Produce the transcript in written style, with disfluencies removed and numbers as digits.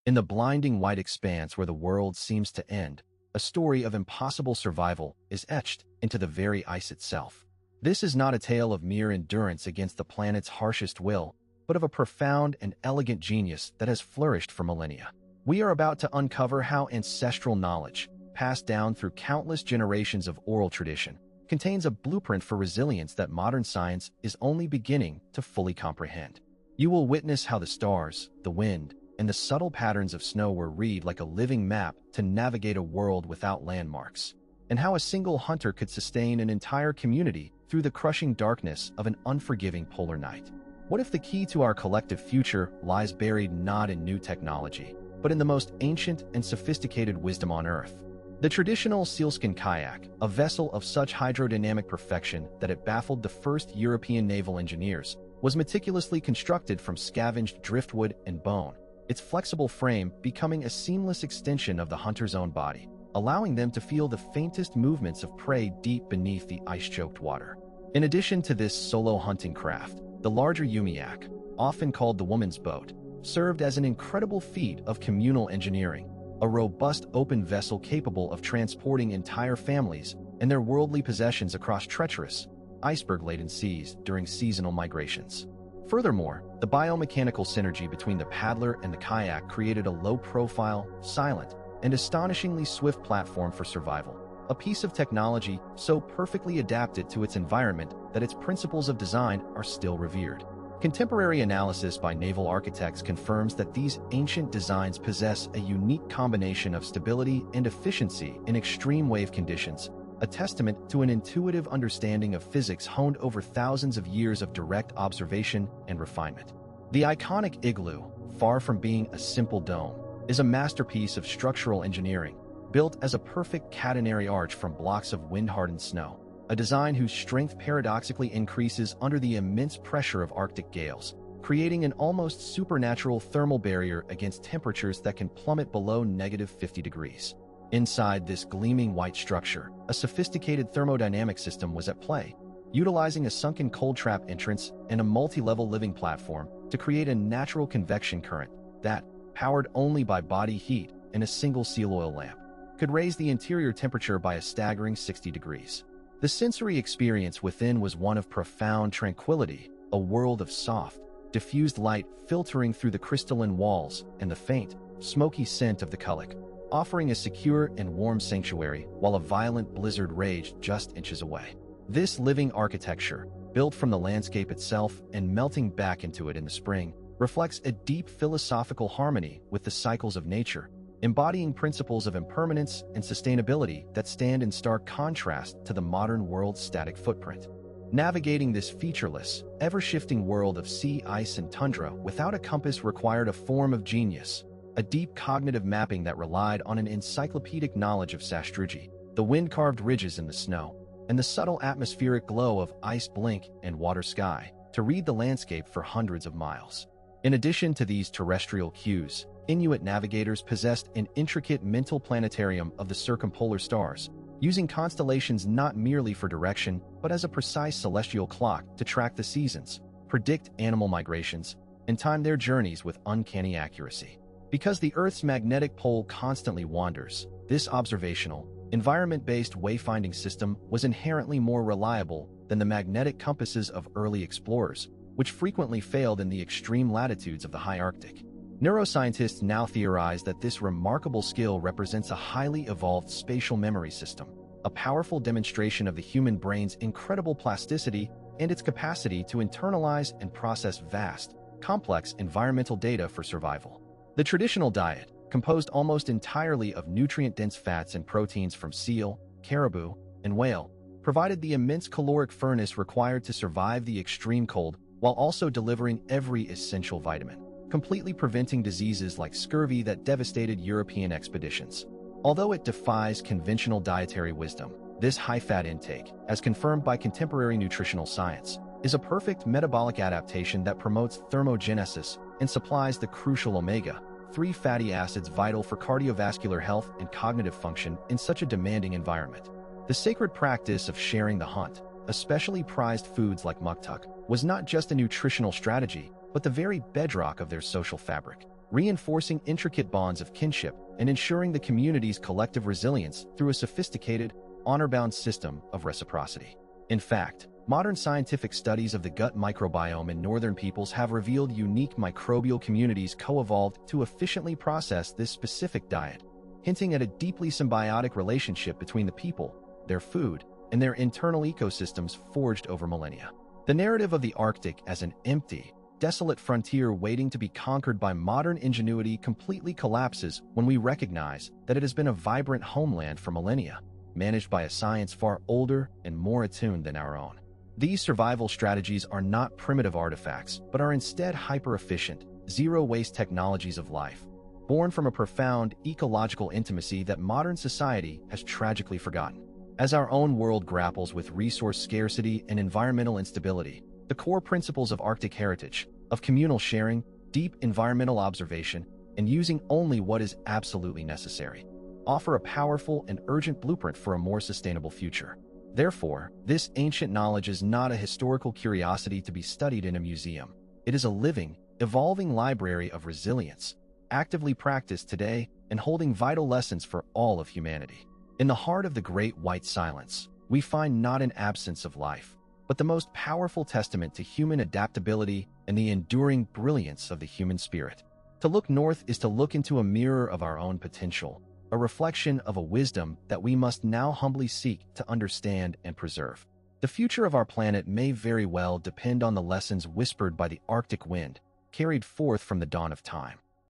In the blinding white expanse where the world seems to end, a story of impossible survival is etched into the very ice itself. This is not a tale of mere endurance against the planet's harshest will, but of a profound and elegant genius that has flourished for millennia. We are about to uncover how ancestral knowledge, passed down through countless generations of oral tradition, contains a blueprint for resilience that modern science is only beginning to fully comprehend. You will witness how the stars, the wind, and the subtle patterns of snow were read like a living map to navigate a world without landmarks, and how a single hunter could sustain an entire community through the crushing darkness of an unforgiving polar night. What if the key to our collective future lies buried not in new technology, but in the most ancient and sophisticated wisdom on Earth? The traditional sealskin kayak, a vessel of such hydrodynamic perfection that it baffled the first European naval engineers, was meticulously constructed from scavenged driftwood and bone, its flexible frame becoming a seamless extension of the hunter's own body, allowing them to feel the faintest movements of prey deep beneath the ice-choked water. In addition to this solo hunting craft, the larger umiak, often called the woman's boat, served as an incredible feat of communal engineering, a robust open vessel capable of transporting entire families and their worldly possessions across treacherous, iceberg-laden seas during seasonal migrations. Furthermore, the biomechanical synergy between the paddler and the kayak created a low-profile, silent, and astonishingly swift platform for survival, a piece of technology so perfectly adapted to its environment that its principles of design are still revered. Contemporary analysis by naval architects confirms that these ancient designs possess a unique combination of stability and efficiency in extreme wave conditions, a testament to an intuitive understanding of physics honed over thousands of years of direct observation and refinement. The iconic igloo, far from being a simple dome, is a masterpiece of structural engineering, built as a perfect catenary arch from blocks of wind-hardened snow, a design whose strength paradoxically increases under the immense pressure of Arctic gales, creating an almost supernatural thermal barrier against temperatures that can plummet below -50 degrees. Inside this gleaming white structure, a sophisticated thermodynamic system was at play, utilizing a sunken cold trap entrance and a multi-level living platform to create a natural convection current that, powered only by body heat and a single seal oil lamp, could raise the interior temperature by a staggering 60 degrees. The sensory experience within was one of profound tranquility, a world of soft, diffused light filtering through the crystalline walls and the faint, smoky scent of the kulak, offering a secure and warm sanctuary while a violent blizzard raged just inches away. This living architecture, built from the landscape itself and melting back into it in the spring, reflects a deep philosophical harmony with the cycles of nature, embodying principles of impermanence and sustainability that stand in stark contrast to the modern world's static footprint. Navigating this featureless, ever-shifting world of sea, ice, and tundra without a compass required a form of genius, a deep cognitive mapping that relied on an encyclopedic knowledge of sastrugi, the wind-carved ridges in the snow, and the subtle atmospheric glow of ice blink and water sky to read the landscape for hundreds of miles. In addition to these terrestrial cues, Inuit navigators possessed an intricate mental planetarium of the circumpolar stars, using constellations not merely for direction, but as a precise celestial clock to track the seasons, predict animal migrations, and time their journeys with uncanny accuracy. Because the Earth's magnetic pole constantly wanders, this observational, environment-based wayfinding system was inherently more reliable than the magnetic compasses of early explorers, which frequently failed in the extreme latitudes of the high Arctic. Neuroscientists now theorize that this remarkable skill represents a highly evolved spatial memory system, a powerful demonstration of the human brain's incredible plasticity and its capacity to internalize and process vast, complex environmental data for survival. The traditional diet, composed almost entirely of nutrient-dense fats and proteins from seal, caribou, and whale, provided the immense caloric furnace required to survive the extreme cold while also delivering every essential vitamin, completely preventing diseases like scurvy that devastated European expeditions. Although it defies conventional dietary wisdom, this high-fat intake, as confirmed by contemporary nutritional science, is a perfect metabolic adaptation that promotes thermogenesis and supplies the crucial omega-3 fatty acids vital for cardiovascular health and cognitive function in such a demanding environment. The sacred practice of sharing the hunt, especially prized foods like muktuk, was not just a nutritional strategy, but the very bedrock of their social fabric. reinforcing intricate bonds of kinship and ensuring the community's collective resilience through a sophisticated, honor-bound system of reciprocity. In fact, modern scientific studies of the gut microbiome in northern peoples have revealed unique microbial communities co-evolved to efficiently process this specific diet, hinting at a deeply symbiotic relationship between the people, their food, and their internal ecosystems forged over millennia. The narrative of the Arctic as an empty, desolate frontier waiting to be conquered by modern ingenuity completely collapses when we recognize that it has been a vibrant homeland for millennia, managed by a science far older and more attuned than our own. These survival strategies are not primitive artifacts, but are instead hyper-efficient, zero-waste technologies of life, born from a profound ecological intimacy that modern society has tragically forgotten. As our own world grapples with resource scarcity and environmental instability, the core principles of Arctic heritage, of communal sharing, deep environmental observation, and using only what is absolutely necessary, offer a powerful and urgent blueprint for a more sustainable future. Therefore, this ancient knowledge is not a historical curiosity to be studied in a museum. It is a living, evolving library of resilience, actively practiced today and holding vital lessons for all of humanity. In the heart of the Great White Silence, we find not an absence of life, but the most powerful testament to human adaptability and the enduring brilliance of the human spirit. To look north is to look into a mirror of our own potential, a reflection of a wisdom that we must now humbly seek to understand and preserve. The future of our planet may very well depend on the lessons whispered by the Arctic wind, carried forth from the dawn of time.